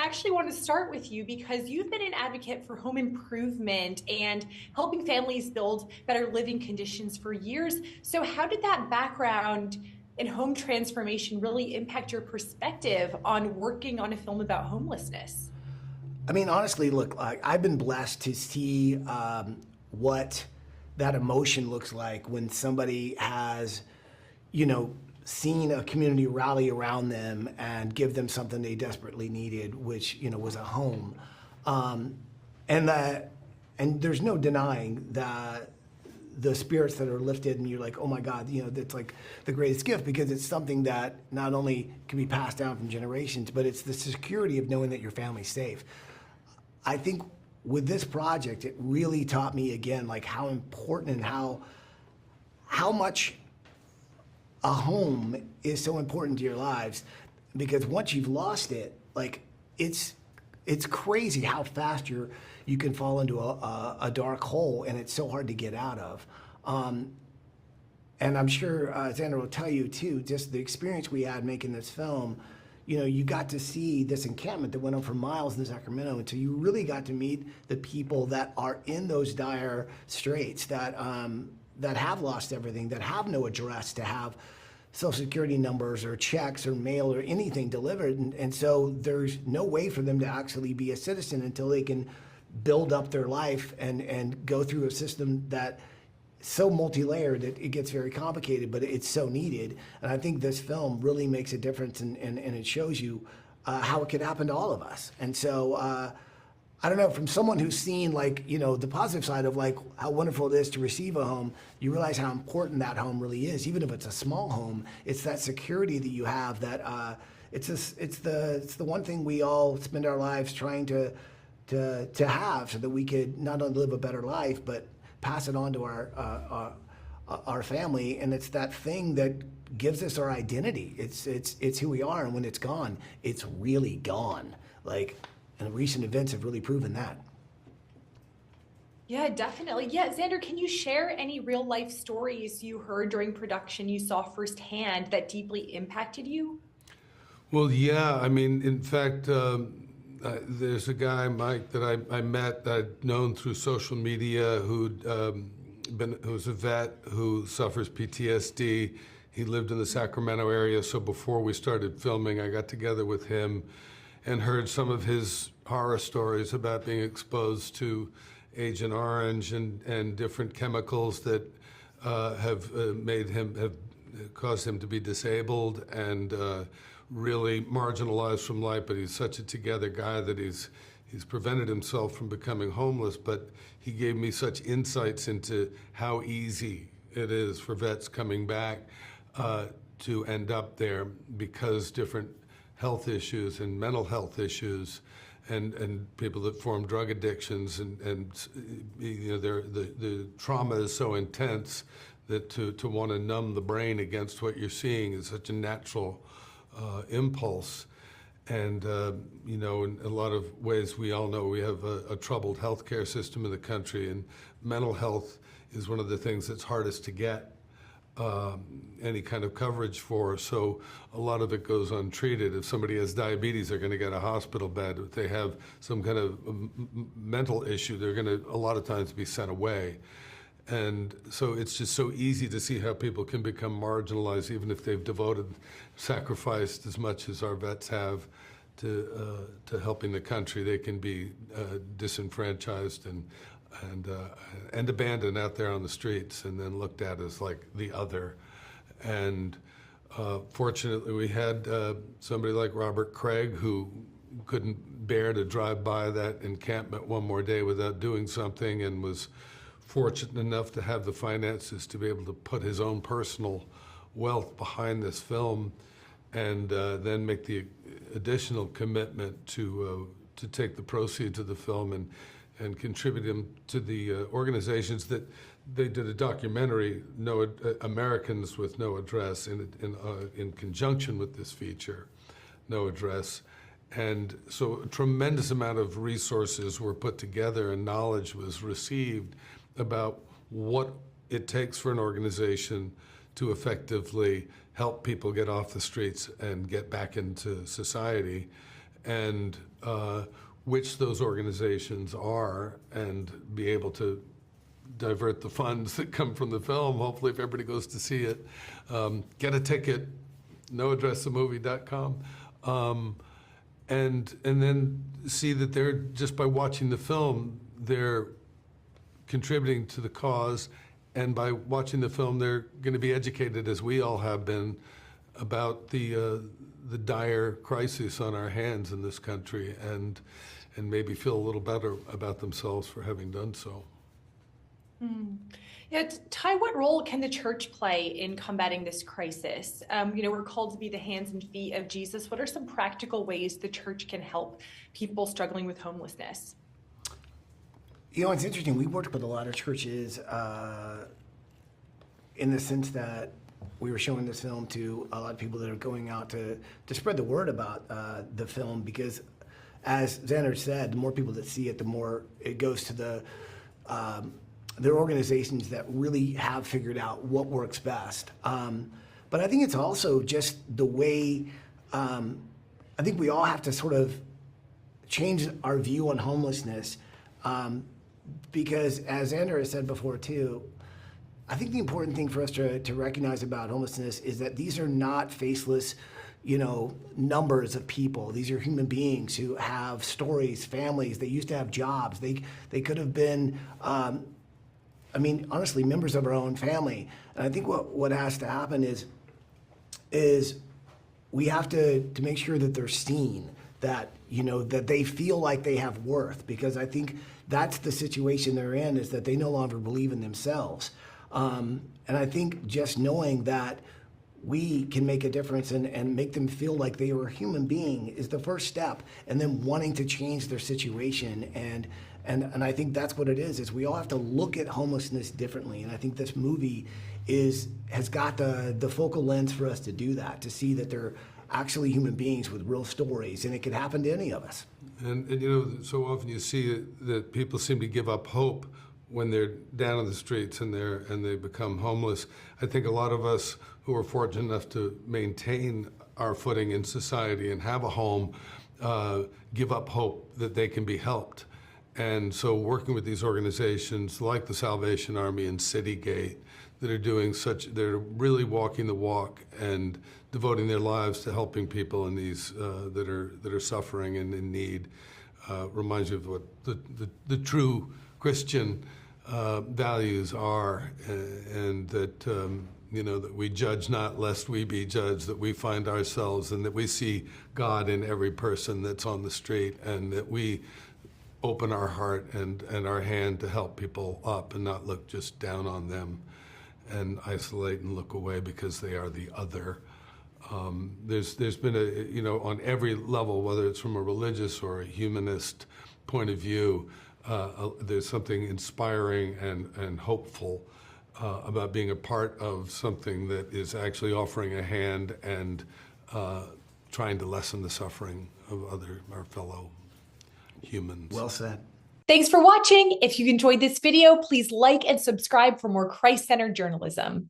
actually want to start with you because you've been an advocate for home improvement and helping families build better living conditions for years. So, how did that background in home transformation really impact your perspective on working on a film about homelessness? I mean, honestly, look, I've been blessed to see what that emotion looks like when somebody has, seen a community rally around them and give them something they desperately needed, which was a home, and that, and there's no denying that the spirits that are lifted, and you're like, oh my God, that's like the greatest gift because it's something that not only can be passed down from generations, but it's the security of knowing that your family's safe. I think with this project, it really taught me again, like how important and how much a home is so important to your lives, because once you've lost it, like it's crazy how fast you can fall into a dark hole, and it's so hard to get out of. And I'm sure Xander will tell you too, just the experience we had making this film. You got to see this encampment that went on for miles in Sacramento, and so you really got to meet the people that are in those dire straits, that have lost everything, that have no address to have Social Security numbers or checks or mail or anything delivered, and so there's no way for them to actually be a citizen until they can build up their life and go through a system that so multi-layered that it gets very complicated, but it's so needed. And I think this film really makes a difference, and it shows you how it could happen to all of us. And so I don't know, from someone who's seen the positive side of like how wonderful it is to receive a home, you realize how important that home really is. Even if it's a small home, it's that security that you have, that it's the one thing we all spend our lives trying to have, so that we could not only live a better life, but pass it on to our family. And it's that thing that gives us our identity. It's who we are, and when it's gone, it's really gone. And recent events have really proven that. Yeah, definitely. Yeah, Xander, can you share any real life stories you heard during production you saw firsthand that deeply impacted you? Well, yeah. I mean, in fact, there's a guy, Mike, that I met, that I'd known through social media, who's a vet who suffers PTSD. He lived in the Sacramento area, so before we started filming, I got together with him and heard some of his horror stories about being exposed to Agent Orange and different chemicals that have caused him to be disabled and really marginalized from life. But he's such a together guy that he's prevented himself from becoming homeless. But he gave me such insights into how easy it is for vets coming back to end up there, because different health issues and mental health issues and people that form drug addictions, and the trauma is so intense that to want to numb the brain against what you're seeing is such a natural impulse. And in a lot of ways, we all know we have a troubled healthcare system in the country, and mental health is one of the things that's hardest to get any kind of coverage for. So a lot of it goes untreated. If somebody has diabetes, they're going to get a hospital bed. If they have some kind of mental issue, they're going to a lot of times be sent away. And so it's just so easy to see how people can become marginalized, even if they've sacrificed as much as our vets have to helping the country. They can be disenfranchised and abandoned out there on the streets, and then looked at as like the other. And fortunately, we had somebody like Robert Craig, who couldn't bear to drive by that encampment one more day without doing something, and was fortunate enough to have the finances to be able to put his own personal wealth behind this film, and then make the additional commitment to take the proceeds of the film and contribute them to the organizations that they did a documentary, Americans with No Address, in conjunction with this feature, No Address. And so a tremendous amount of resources were put together, and knowledge was received about what it takes for an organization to effectively help people get off the streets and get back into society. and which those organizations are, and be able to divert the funds that come from the film, hopefully if everybody goes to see it. Get a ticket, noaddressthemovie.com, and then see that they're, just by watching the film, they're contributing to the cause, and by watching the film, they're going to be educated, as we all have been, about the dire crisis on our hands in this country, and maybe feel a little better about themselves for having done so. Yeah, Ty, what role can the church play in combating this crisis? We're called to be the hands and feet of Jesus. What are some practical ways the church can help people struggling with homelessness? It's interesting. We worked with a lot of churches in the sense that we were showing this film to a lot of people that are going out to spread the word about the film, because, as Xander said, the more people that see it, the more it goes to there are organizations that really have figured out what works best. But I think it's also just the way, I think we all have to sort of change our view on homelessness, because, as Xander has said before too, I think the important thing for us to recognize about homelessness is that these are not faceless, numbers of people. These are human beings who have stories, families. They used to have jobs. They could have been, honestly, members of our own family. And I think what has to happen is we have to make sure that they're seen, that that they feel like they have worth, because I think that's the situation they're in, is that they no longer believe in themselves. And I think just knowing that we can make a difference and make them feel like they are a human being is the first step, and then wanting to change their situation. And I think that's what it is we all have to look at homelessness differently. And I think this movie has got the focal lens for us to do that, to see that they're actually human beings with real stories, and it could happen to any of us. And so often you see that people seem to give up hope when they're down on the streets and they become homeless. I think a lot of us who are fortunate enough to maintain our footing in society and have a home give up hope that they can be helped. And so working with these organizations like the Salvation Army and Citygate that are they're really walking the walk and devoting their lives to helping people in these that are suffering and in need, reminds you of what the true Christian values are, and that that we judge not lest we be judged, that we find ourselves, and that we see God in every person that's on the street, and that we open our heart and our hand to help people up and not look just down on them and isolate and look away because they are the other. There's been on every level, whether it's from a religious or a humanist point of view, there's something inspiring and hopeful about being a part of something that is actually offering a hand and trying to lessen the suffering of our fellow humans. Well said. Thanks for watching. If you enjoyed this video, please like and subscribe for more Christ-centered journalism.